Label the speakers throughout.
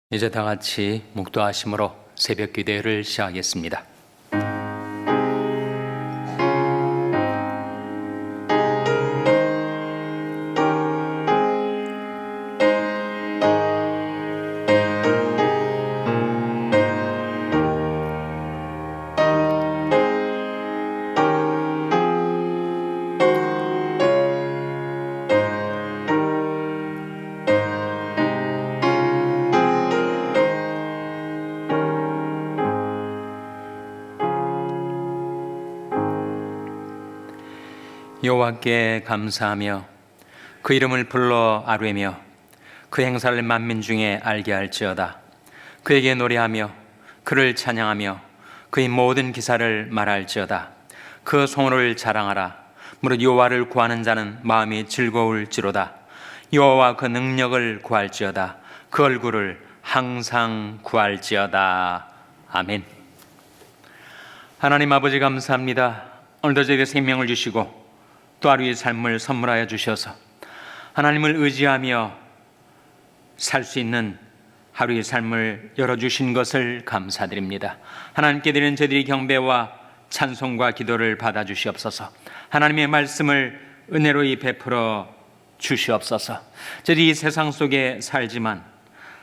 Speaker 1: 이제 다 같이 묵도하심으로 새벽 기도를 시작하겠습니다. 여호와께 감사하며 그 이름을 불러 아뢰며 그 행사를 만민 중에 알게 할지어다. 그에게 노래하며 그를 찬양하며 그의 모든 기사를 말할지어다. 그 성호를 자랑하라. 무릇 여호와를 구하는 자는 마음이 즐거울지로다. 여호와 그 능력을 구할지어다. 그 얼굴을 항상 구할지어다. 아멘. 하나님 아버지 감사합니다. 오늘도 저에게 생명을 주시고 또 하루의 삶을 선물하여 주셔서 하나님을 의지하며 살 수 있는 하루의 삶을 열어주신 것을 감사드립니다. 하나님께 드리는 저희들의 경배와 찬송과 기도를 받아주시옵소서. 하나님의 말씀을 은혜로이 베풀어 주시옵소서. 저희들이 이 세상 속에 살지만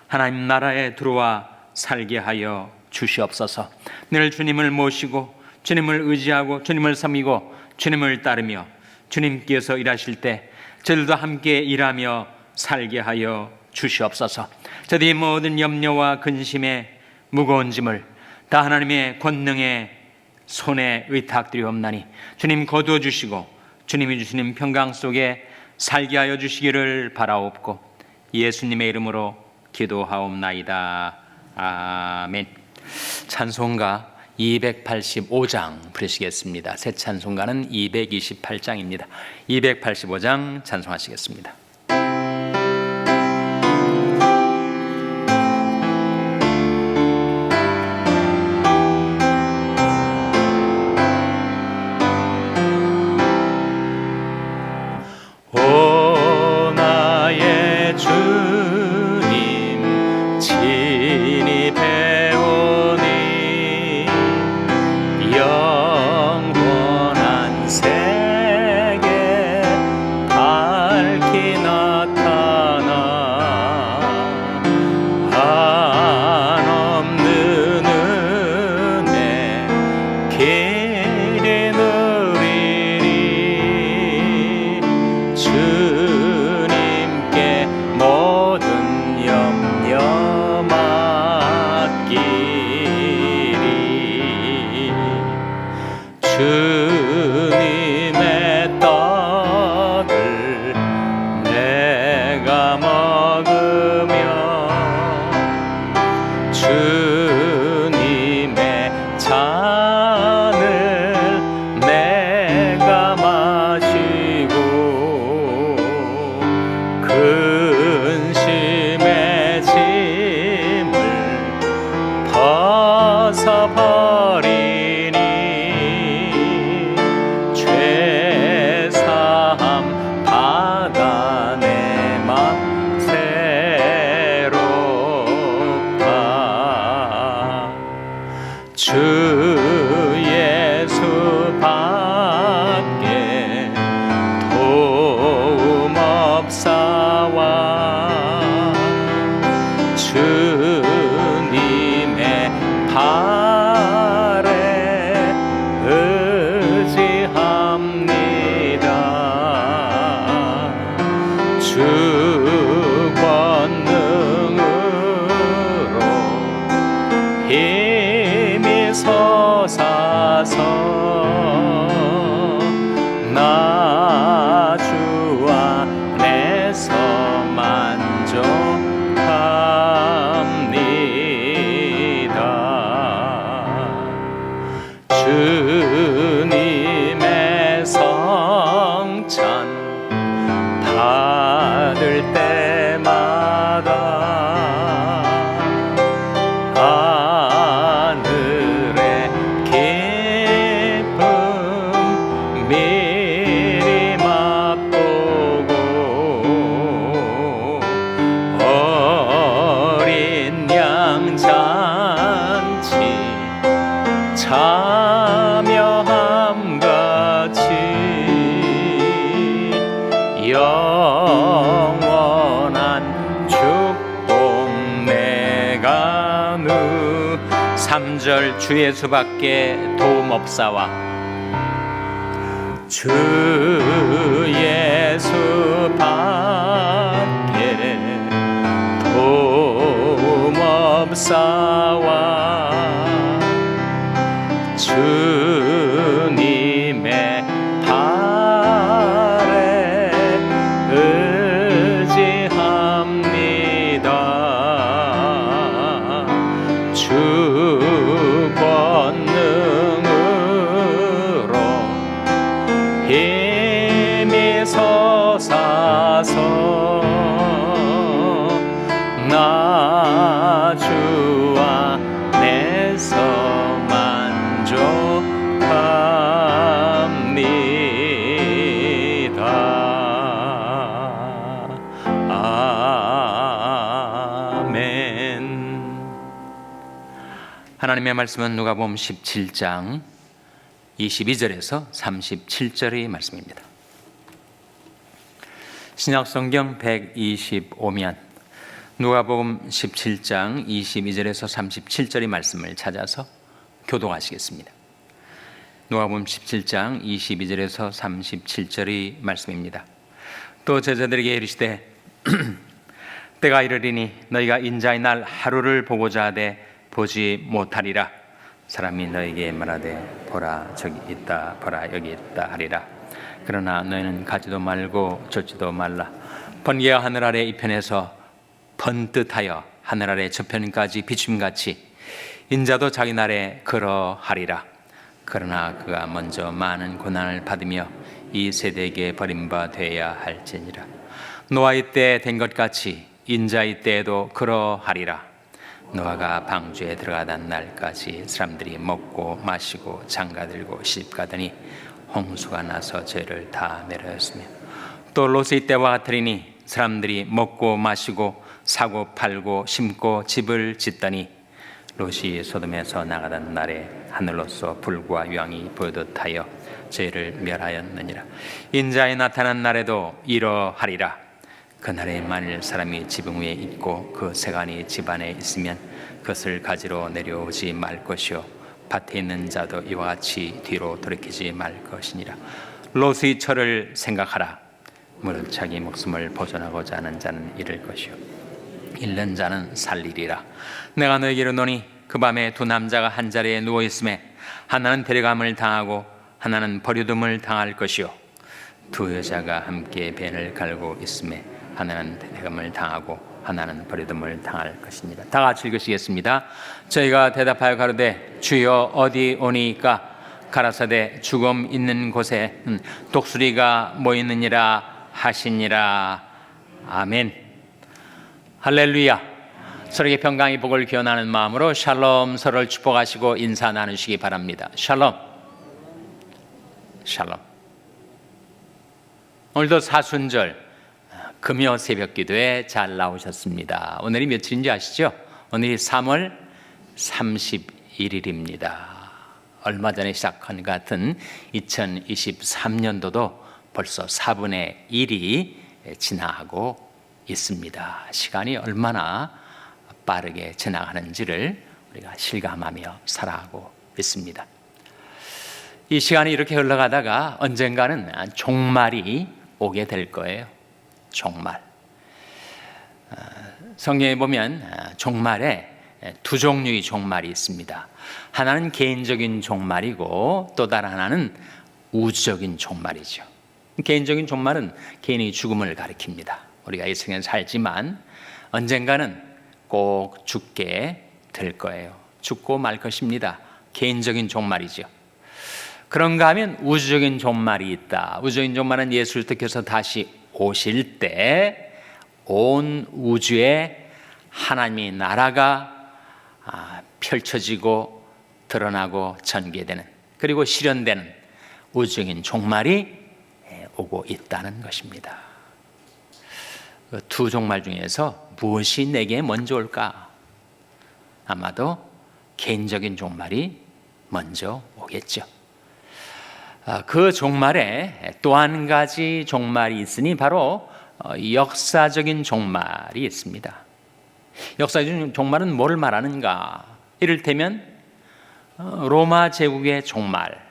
Speaker 1: 하나님 나라에 들어와 살게 하여 주시옵소서. 늘 주님을 모시고 주님을 의지하고 주님을 섬기고 주님을 따르며 주님께서 일하실 때 저들도 함께 일하며 살게 하여 주시옵소서. 저들이 모든 염려와 근심에 무거운 짐을 다 하나님의 권능의 손에 의탁드리옵나니 주님 거두어 주시고 주님이 주시는 평강 속에 살게 하여 주시기를 바라옵고 예수님의 이름으로 기도하옵나이다. 아멘. 찬송가 285장 부르시겠습니다. 새 찬송가는 228장입니다. 285장 찬송하시겠습니다. 오 나의 주님 친히 영원한 세계 밝히 나타나 한없는 은혜 길이 누리리 주님께 모든 염려 맡기리 주님의 떡을 내가 먹으며 주님의 잔을 내가 마시고 근심의 짐을 벗어버리니 죄사함 받아 내 맘 새롭다. 주 예수 밖에 도움 없사와 주님의 발에 의지합니다. 주 권능으로 힘이 솟아서 나 주 안에서 만족합니다. 주님의 성찬 받을 때마다 하늘의 기쁨 미리 맛보고 어린 양 영원한 축복 내가 누 3절 주 예수밖에 도움 없사와 주 예수밖에 도움 없사와 주님의 발에 의지합니다. 주 권능으로 힘이 솟아서 나 주 안에서 만족합니다. 아멘. 하나님의 말씀은 누가복음 17장 22절에서 37절의 말씀입니다. 신약성경 125면 누가복음 17장 22절에서 37절의 말씀을 찾아서 교독하시겠습니다. 누가복음 17장 22절에서 37절의 말씀입니다. 또 제자들에게 이르시되 때가 이르리니 너희가 인자의 날 하루를 보고자 하되 보지 못하리라. 사람이 너희에게 말하되 보라 저기 있다 보라 여기 있다 하리라. 그러나 너희는 가지도 말고 쫓지도 말라. 번개가 하늘 아래 이편에서 번듯하여 하늘 아래 저편까지 비춤같이 인자도 자기 날에 그러하리라. 그러나 그가 먼저 많은 고난을 받으며 이 세대에게 버림바 되어야 할지니라. 노아의 때 된 것 같이 인자의 때에도 그러하리라. 노아가 방주에 들어가던 날까지 사람들이 먹고 마시고 장가들고 시집가더니 홍수가 나서 죄를 다 내렸으며 또 롯의 때와 같으리니 사람들이 먹고 마시고 사고 팔고 심고 집을 짓더니 롯이 소돔에서 나가던 날에 하늘로서 불과 유황이 보이듯 하여 죄를 멸하였느니라. 인자에 나타난 날에도 이러하리라. 그날에 만일 사람이 지붕 위에 있고 그 세간이 집안에 있으면 그것을 가지러 내려오지 말 것이요 밭에 있는 자도 이와 같이 뒤로 돌이키지 말 것이니라. 롯의 철을 생각하라. 무릇 자기 목숨을 보존하고자 하는 자는 잃을 것이요 잃는 자는 살리리라. 내가 너에게 이르노니 그 밤에 두 남자가 한 자리에 누워 있음에 하나는 데려감을 당하고 하나는 버려둠을 당할 것이요 두 여자가 함께 벤을 갈고 있음에 하나는 데려감을 당하고 하나는 버려둠을 당할 것이니라. 다 같이 읽으시겠습니다. 저희가 대답하여 가로되 주여 어디 오니까 가라사대 죽음 있는 곳에 독수리가 모이느니라 하시니라. 아멘. 할렐루야. 서로에게 평강의 복을 기원하는 마음으로 샬롬 서로를 축복하시고 인사 나누시기 바랍니다. 샬롬. 샬롬. 오늘도 사순절 금요 새벽 기도에 잘 나오셨습니다. 오늘이 며칠인지 아시죠? 오늘이 3월 31일입니다. 얼마 전에 시작한 것 같은 2023년도도 벌써 4분의 1이 지나가고 있습니다. 시간이 얼마나 빠르게 지나가는지를 우리가 실감하며 살아가고 있습니다. 이 시간이 이렇게 흘러가다가 언젠가는 종말이 오게 될 거예요. 종말. 성경에 보면 종말에 두 종류의 종말이 있습니다. 하나는 개인적인 종말이고 또 다른 하나는 우주적인 종말이죠. 개인적인 종말은 개인의 죽음을 가리킵니다. 우리가 이 세상에 살지만 언젠가는 꼭 죽게 될 거예요. 죽고 말 것입니다. 개인적인 종말이죠. 그런가 하면 우주적인 종말이 있다. 우주적인 종말은 예수 그리스도께서 다시 오실 때 온 우주에 하나님의 나라가 펼쳐지고 드러나고 전개되는 그리고 실현되는 우주적인 종말이 오고 있다는 것입니다. 두 종말 중에서 무엇이 내게 먼저 올까? 아마도 개인적인 종말이 먼저 오겠죠. 그 종말에 또 한 가지 종말이 있으니 바로 역사적인 종말이 있습니다. 역사적인 종말은 뭐를 말하는가? 이를테면 로마 제국의 종말.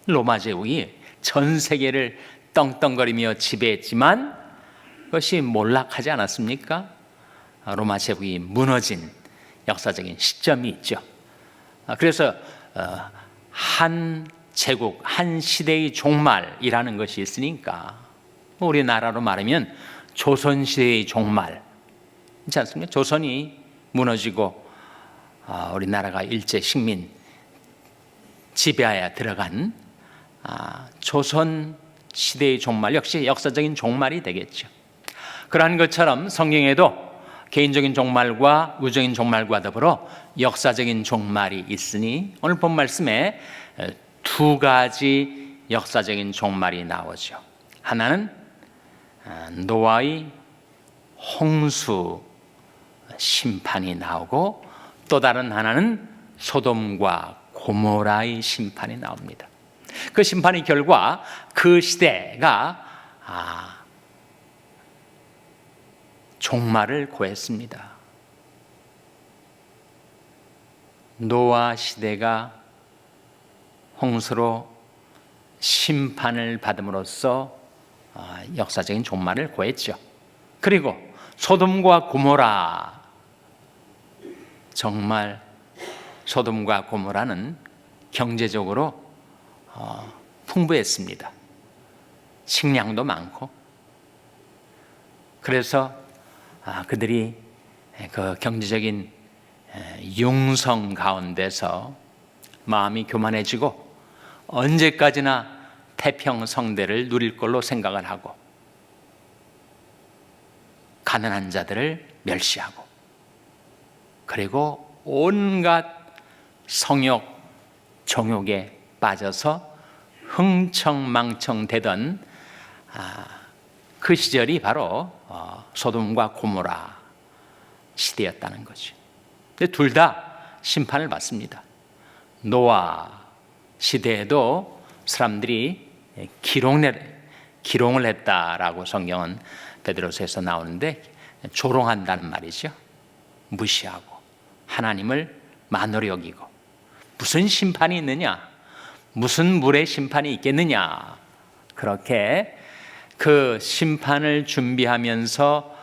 Speaker 1: 로마 제국이 전 세계를 떵떵거리며 지배했지만 그것이 몰락하지 않았습니까? 로마 제국이 무너진 역사적인 시점이 있죠. 그래서 한 제국, 한 시대의 종말이라는 것이 있으니까 우리나라로 말하면 조선시대의 종말 있지 않습니까? 조선이 무너지고 우리나라가 일제 식민 지배하에 들어간 조선 시대의 종말 역시 역사적인 종말이 되겠죠. 그러한 것처럼 성경에도 개인적인 종말과 우주적인 종말과 더불어 역사적인 종말이 있으니 오늘 본 말씀에 두 가지 역사적인 종말이 나오죠. 하나는 노아의 홍수 심판이 나오고 또 다른 하나는 소돔과 고모라의 심판이 나옵니다. 그 심판의 결과 그 시대가 종말을 고했습니다. 노아 시대가 홍수로 심판을 받음으로써 역사적인 종말을 고했죠. 그리고 소돔과 고모라, 정말 소돔과 고모라는 경제적으로 풍부했습니다. 식량도 많고. 그래서 그들이 그 경제적인 융성 가운데서 마음이 교만해지고 언제까지나 태평성대를 누릴 걸로 생각을 하고 가난한 자들을 멸시하고 그리고 온갖 성욕, 정욕에 빠져서 흥청망청되던 그 시절이 바로 소돔과 고모라 시대였다는 거죠. 근데 둘 다 심판을 받습니다. 노아 시대에도 사람들이 기롱을 했다라고 성경은 베드로서에서 나오는데 조롱한다는 말이죠. 무시하고 하나님을 만으로 여기고 무슨 심판이 있느냐? 무슨 물의 심판이 있겠느냐? 그렇게 그 심판을 준비하면서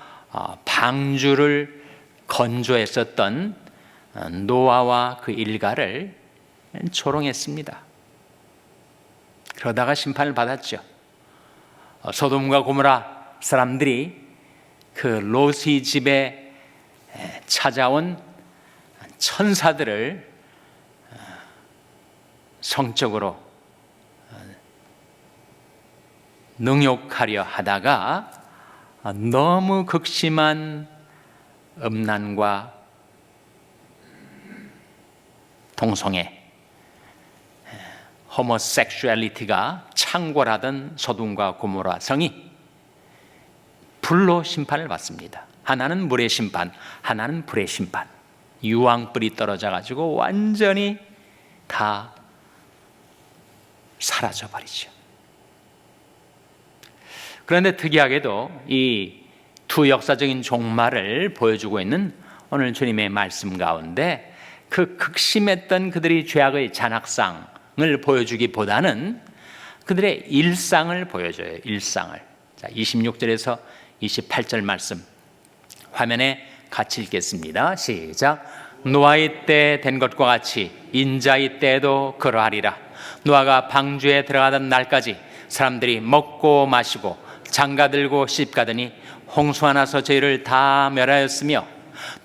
Speaker 1: 방주를 건조했었던 노아와 그 일가를 조롱했습니다. 그러다가 심판을 받았죠. 소돔과 고모라 사람들이 그 롯의 집에 찾아온 천사들을 성적으로 능욕하려 하다가 너무 극심한 음란과 동성애, 호모섹슈얼리티가 창궐하던 소돔과 고모라 성이 불로 심판을 받습니다. 하나는 물의 심판, 하나는 불의 심판. 유황불이 떨어져 가지고 완전히 다 사라져 버리죠. 그런데 특이하게도 이 두 역사적인 종말을 보여주고 있는 오늘 주님의 말씀 가운데 그 극심했던 그들의 죄악의 잔악상을 보여주기보다는 그들의 일상을 보여줘요. 일상을. 자, 26절에서 28절 말씀 화면에 같이 읽겠습니다. 시작. 노아의 때 된 것과 같이 인자의 때도 그러하리라. 노아가 방주에 들어가던 날까지 사람들이 먹고 마시고 장가들고 시집가더니 홍수가 나서 저희를 다 멸하였으며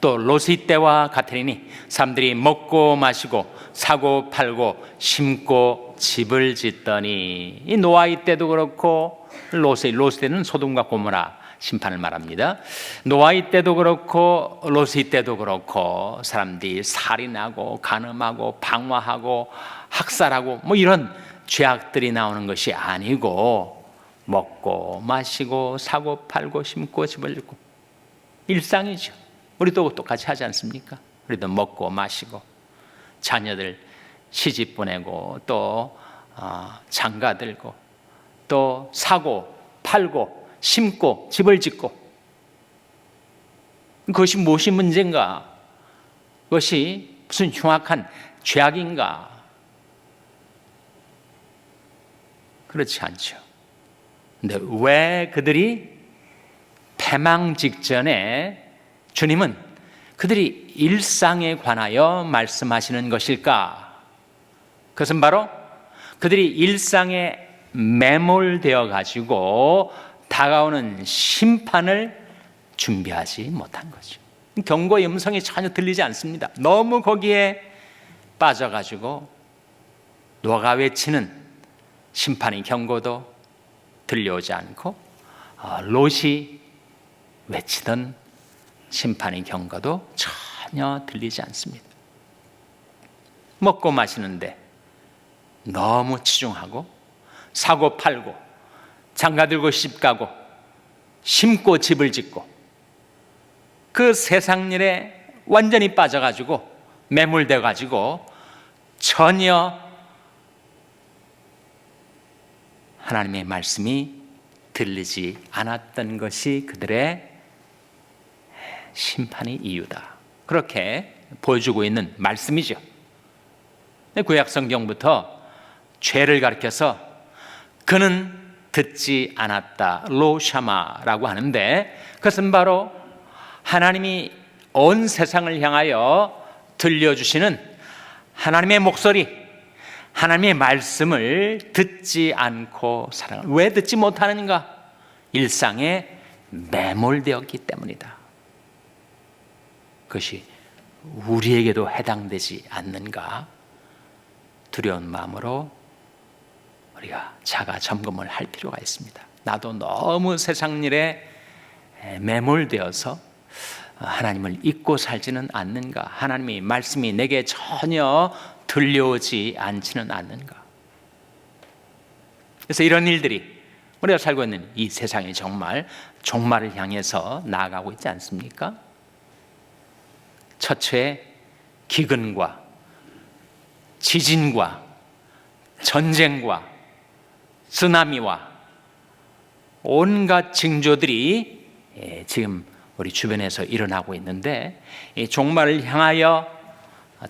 Speaker 1: 또 롯의 때와 같으리니 사람들이 먹고 마시고 사고 팔고 심고 집을 짓더니 이 노아의 때도 그렇고 롯의 때는 소돔과 고모라 심판을 말합니다. 노아의 때도 그렇고 롯의 때도 그렇고 사람들이 살인하고 간음하고 방화하고 학살하고 뭐 이런 죄악들이 나오는 것이 아니고 먹고 마시고 사고 팔고 심고 집을 짓고 일상이죠. 우리도 똑같이 하지 않습니까? 우리도 먹고 마시고 자녀들 시집 보내고 또 장가 들고 또 사고 팔고 심고 집을 짓고, 그것이 무엇이 문제인가? 그것이 무슨 흉악한 죄악인가? 그렇지 않죠. 근데 왜 그들이 패망 직전에 주님은 그들이 일상에 관하여 말씀하시는 것일까? 그것은 바로 그들이 일상에 매몰되어 가지고 다가오는 심판을 준비하지 못한 거죠. 경고의 음성이 전혀 들리지 않습니다. 너무 거기에 빠져가지고 노아가 외치는 심판의 경고도 들려오지 않고 롯이 외치던 심판의 경고도 전혀 들리지 않습니다. 먹고 마시는데 너무 치중하고 사고 팔고 장가 들고 시집가고 심고 집을 짓고 그 세상 일에 완전히 빠져가지고 매몰돼가지고 전혀 하나님의 말씀이 들리지 않았던 것이 그들의 심판의 이유다. 그렇게 보여주고 있는 말씀이죠. 구약 성경부터 죄를 가리켜서 그는 듣지 않았다, 로샤마라고 하는데, 그것은 바로 하나님이 온 세상을 향하여 들려주시는 하나님의 목소리, 하나님의 말씀을 듣지 않고 살아가는, 왜 듣지 못하는가? 일상에 매몰되었기 때문이다. 그것이 우리에게도 해당되지 않는가? 두려운 마음으로 우리가 자가 점검을 할 필요가 있습니다. 나도 너무 세상 일에 매몰되어서 하나님을 잊고 살지는 않는가? 하나님의 말씀이 내게 전혀 들려오지 않지는 않는가? 그래서 이런 일들이 우리가 살고 있는 이 세상이 정말 종말을 향해서 나아가고 있지 않습니까? 처처에 기근과 지진과 전쟁과 쓰나미와 온갖 징조들이 지금 우리 주변에서 일어나고 있는데, 이 종말을 향하여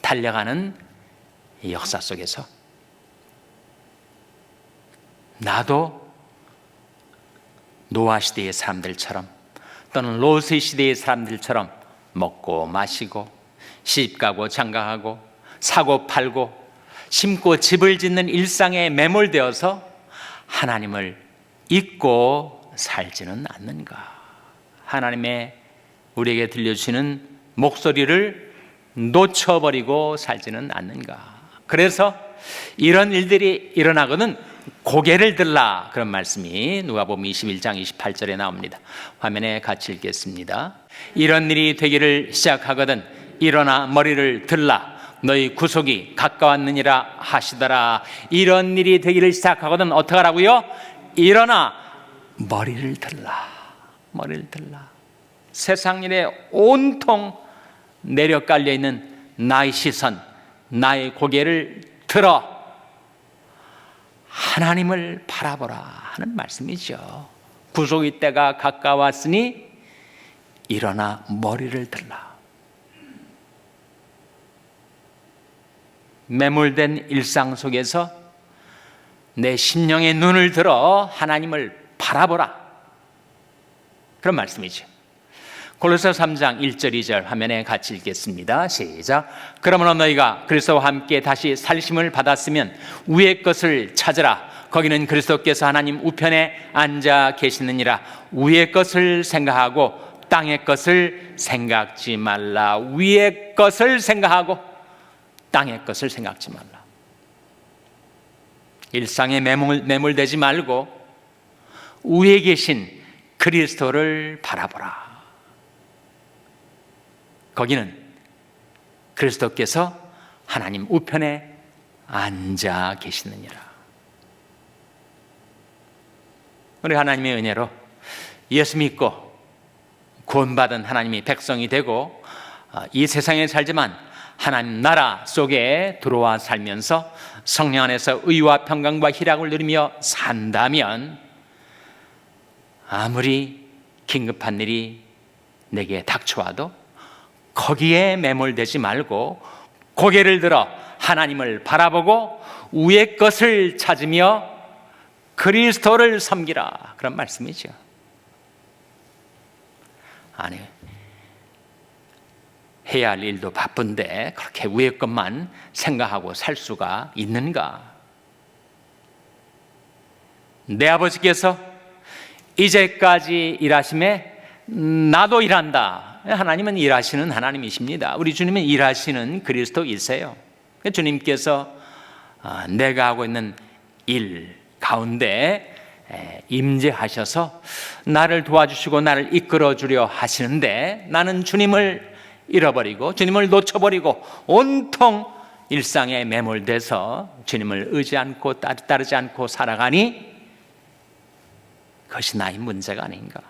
Speaker 1: 달려가는 이 역사 속에서 나도 노아 시대의 사람들처럼 또는 롯의 시대의 사람들처럼 먹고 마시고 시집가고 장가가고 사고 팔고 심고 집을 짓는 일상에 매몰되어서 하나님을 잊고 살지는 않는가? 하나님의 우리에게 들려주시는 목소리를 놓쳐버리고 살지는 않는가? 그래서 이런 일들이 일어나거든 고개를 들라, 그런 말씀이 누가복음 21장 28절에 나옵니다. 화면에 같이 읽겠습니다. 이런 일이 되기를 시작하거든 일어나 머리를 들라, 너희 구속이 가까웠느니라 하시더라. 이런 일이 되기를 시작하거든 어떻게 하라고요? 일어나 머리를 들라, 머리를 들라. 세상 일에 온통 내려 깔려 있는 나의 시선, 나의 고개를 들어 하나님을 바라보라 하는 말씀이죠. 구속의 때가 가까웠으니 일어나 머리를 들라. 매몰된 일상 속에서 내 심령의 눈을 들어 하나님을 바라보라, 그런 말씀이죠. 골로새 3장 1절 2절 화면에 같이 읽겠습니다. 시작. 그러므로 너희가 그리스도와 함께 다시 살리심을 받았으면 위의 것을 찾으라. 거기는 그리스도께서 하나님 우편에 앉아 계시느니라. 위의 것을 생각하고 땅의 것을 생각지 말라. 위의 것을 생각하고 땅의 것을 생각지 말라. 일상에 매몰되지 말고 위에 계신 그리스도를 바라보라. 거기는 그리스도께서 하나님 우편에 앉아 계시느니라. 우리 하나님의 은혜로 예수 믿고 구원받은 하나님의 백성이 되고 이 세상에 살지만 하나님 나라 속에 들어와 살면서 성령 안에서 의와 평강과 희락을 누리며 산다면 아무리 긴급한 일이 내게 닥쳐와도 거기에 매몰되지 말고 고개를 들어 하나님을 바라보고 위의 것을 찾으며 그리스도를 섬기라, 그런 말씀이죠. 아니, 해야 할 일도 바쁜데 그렇게 위의 것만 생각하고 살 수가 있는가? 내 아버지께서 이제까지 일하심에 나도 일한다. 하나님은 일하시는 하나님이십니다. 우리 주님은 일하시는 그리스도이세요. 주님께서 내가 하고 있는 일 가운데 임재하셔서 나를 도와주시고 나를 이끌어 주려 하시는데, 나는 주님을 잃어버리고 주님을 놓쳐버리고 온통 일상에 매몰돼서 주님을 의지 않고 따르지 않고 살아가니 그것이 나의 문제가 아닌가?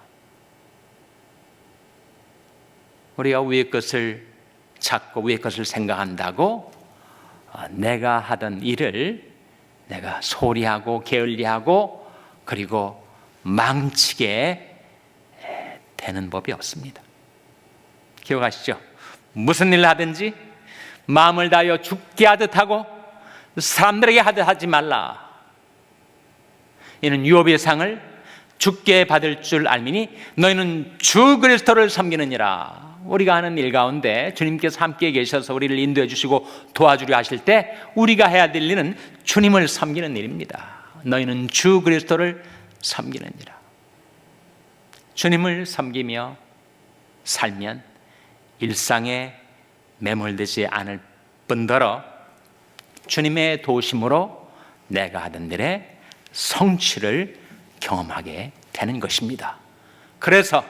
Speaker 1: 우리가 위의 것을 찾고 위의 것을 생각한다고 내가 하던 일을 내가 소홀히 하고 게을리하고 그리고 망치게 되는 법이 없습니다. 기억하시죠? 무슨 일을 하든지 마음을 다하여 죽게 하듯 하고 사람들에게 하듯 하지 말라. 이는 유업의 상을 죽게 받을 줄 알미니 너희는 주 그리스도를 섬기느니라. 우리가 하는 일 가운데 주님께서 함께 계셔서 우리를 인도해 주시고 도와주려 하실 때 우리가 해야 될 일은 주님을 섬기는 일입니다. 너희는 주 그리스도를 섬기느니라. 주님을 섬기며 살면 일상에 매몰되지 않을 뿐더러 주님의 도우심으로 내가 하던 일에 성취를 경험하게 되는 것입니다. 그래서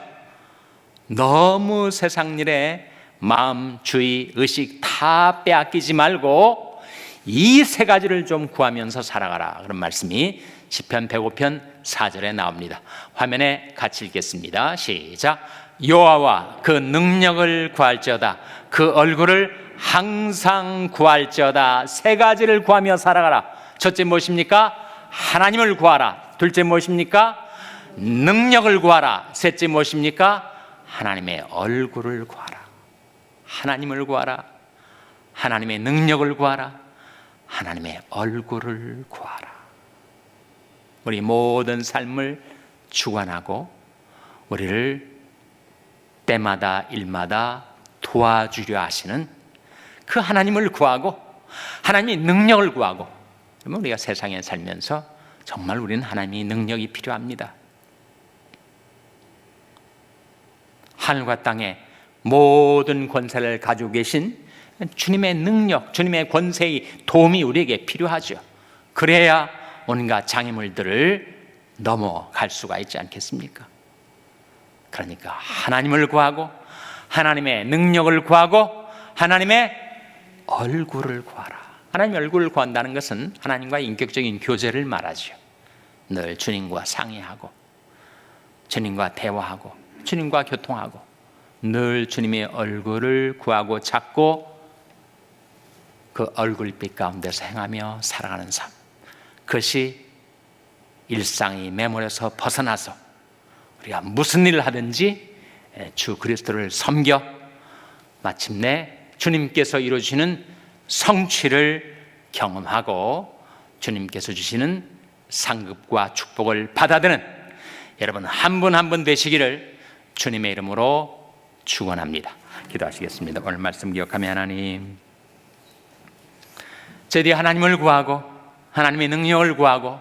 Speaker 1: 너무 세상 일에 마음, 주의, 의식 다 빼앗기지 말고 이 세 가지를 좀 구하면서 살아가라, 그런 말씀이 시편 105편 4절에 나옵니다. 화면에 같이 읽겠습니다. 시작. 여호와와 그 능력을 구할지어다. 그 얼굴을 항상 구할지어다. 세 가지를 구하며 살아가라. 첫째 무엇입니까? 하나님을 구하라. 둘째 무엇입니까? 능력을 구하라. 셋째 무엇입니까? 하나님의 얼굴을 구하라. 하나님을 구하라. 하나님의 능력을 구하라. 하나님의 얼굴을 구하라. 우리 모든 삶을 주관하고 우리를 때마다 일마다 도와주려 하시는 그 하나님을 구하고 하나님의 능력을 구하고, 그러면 우리가 세상에 살면서 정말 우리는 하나님의 능력이 필요합니다. 하늘과 땅의 모든 권세를 가지고 계신 주님의 능력, 주님의 권세의 도움이 우리에게 필요하죠. 그래야 온갖 장애물들을 넘어갈 수가 있지 않겠습니까? 그러니까 하나님을 구하고 하나님의 능력을 구하고 하나님의 얼굴을 구하라. 하나님의 얼굴을 구한다는 것은 하나님과 인격적인 교제를 말하죠. 늘 주님과 상의하고 주님과 대화하고 주님과 교통하고 늘 주님의 얼굴을 구하고 찾고 그 얼굴빛 가운데서 행하며 살아가는 삶, 그것이 일상이 매몰에서 벗어나서 우리가 무슨 일을 하든지 주 그리스도를 섬겨 마침내 주님께서 이루어주시는 성취를 경험하고 주님께서 주시는 상급과 축복을 받아드는 여러분 한 분 한 분 되시기를 주님의 이름으로 축원합니다. 기도하시겠습니다. 오늘 말씀 기억하며 하나님, 저희들이 하나님을 구하고 하나님의 능력을 구하고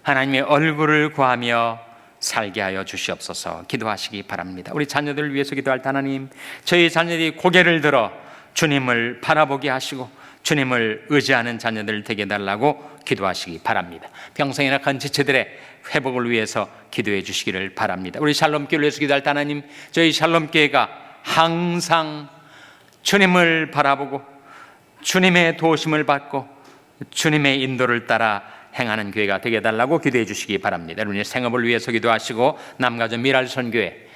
Speaker 1: 하나님의 얼굴을 구하며 살게 하여 주시옵소서. 기도하시기 바랍니다. 우리 자녀들을 위해서 기도할 때 하나님, 저희 자녀들이 고개를 들어 주님을 바라보게 하시고 주님을 의지하는 자녀들 되게 해달라고 기도하시기 바랍니다. 평생에 낙한 지체들의 회복을 위해서 기도해 주시기를 바랍니다. 우리 샬롬교회를 위해서 기도할 때 하나님, 저희 샬롬교회가 항상 주님을 바라보고 주님의 도우심을 받고 주님의 인도를 따라 행하는 교회가 되게 해달라고 기도해 주시기 바랍니다. 여러분의 생업을 위해서 기도하시고 남가전 미랄선교회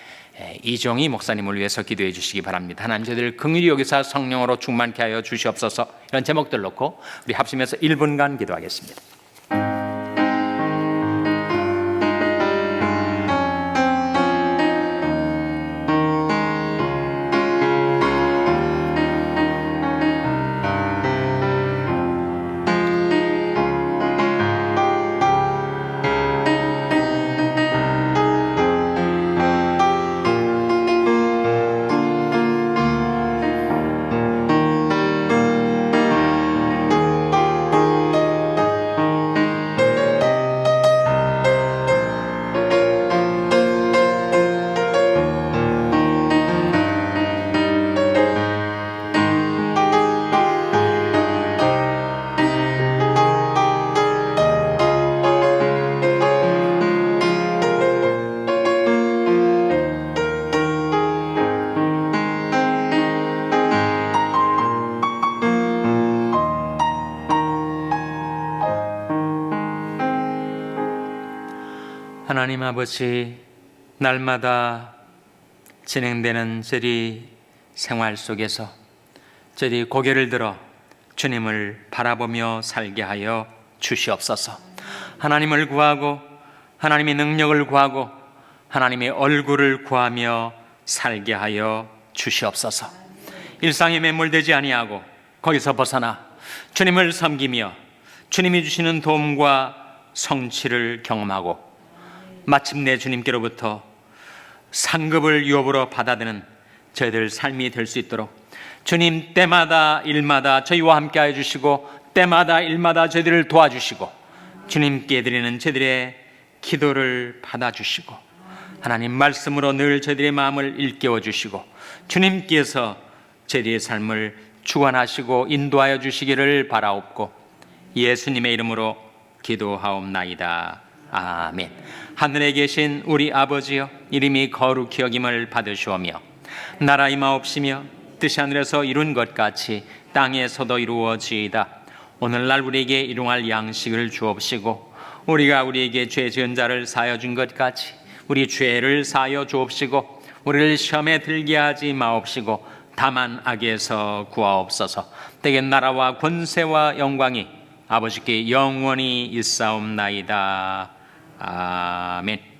Speaker 1: 이종희 목사님을 위해서 기도해 주시기 바랍니다. 하나님, 저희들 긍휼히 여기사 성령으로 충만케 하여 주시옵소서. 이런 제목들 놓고 우리 합심해서 1분간 기도하겠습니다. 하나님 아버지, 날마다 진행되는 저희 생활 속에서 저희 고개를 들어 주님을 바라보며 살게 하여 주시옵소서. 하나님을 구하고 하나님의 능력을 구하고 하나님의 얼굴을 구하며 살게 하여 주시옵소서. 일상에 매몰되지 아니하고 거기서 벗어나 주님을 섬기며 주님이 주시는 도움과 성취를 경험하고 마침내 주님께로부터 상급을 유업으로 받아드는 저희들 삶이 될 수 있도록 주님, 때마다 일마다 저희와 함께 해주시고 때마다 일마다 저희들을 도와주시고 주님께 드리는 저희들의 기도를 받아주시고 하나님 말씀으로 늘 저희들의 마음을 일깨워 주시고 주님께서 저희들의 삶을 주관하시고 인도하여 주시기를 바라옵고 예수님의 이름으로 기도하옵나이다. 아멘. 하늘에 계신 우리 아버지여, 이름이 거룩히 여김을 받으시오며 나라 임하옵시며 뜻이 하늘에서 이룬 것 같이 땅에서도 이루어지이다. 오늘날 우리에게 일용할 양식을 주옵시고 우리가 우리에게 죄 지은 자를 사하여 준 것 같이 우리 죄를 사하여 주옵시고 우리를 시험에 들게 하지 마옵시고 다만 악에서 구하옵소서. 대개 나라와 권세와 영광이 아버지께 영원히 있사옵나이다. 아멘.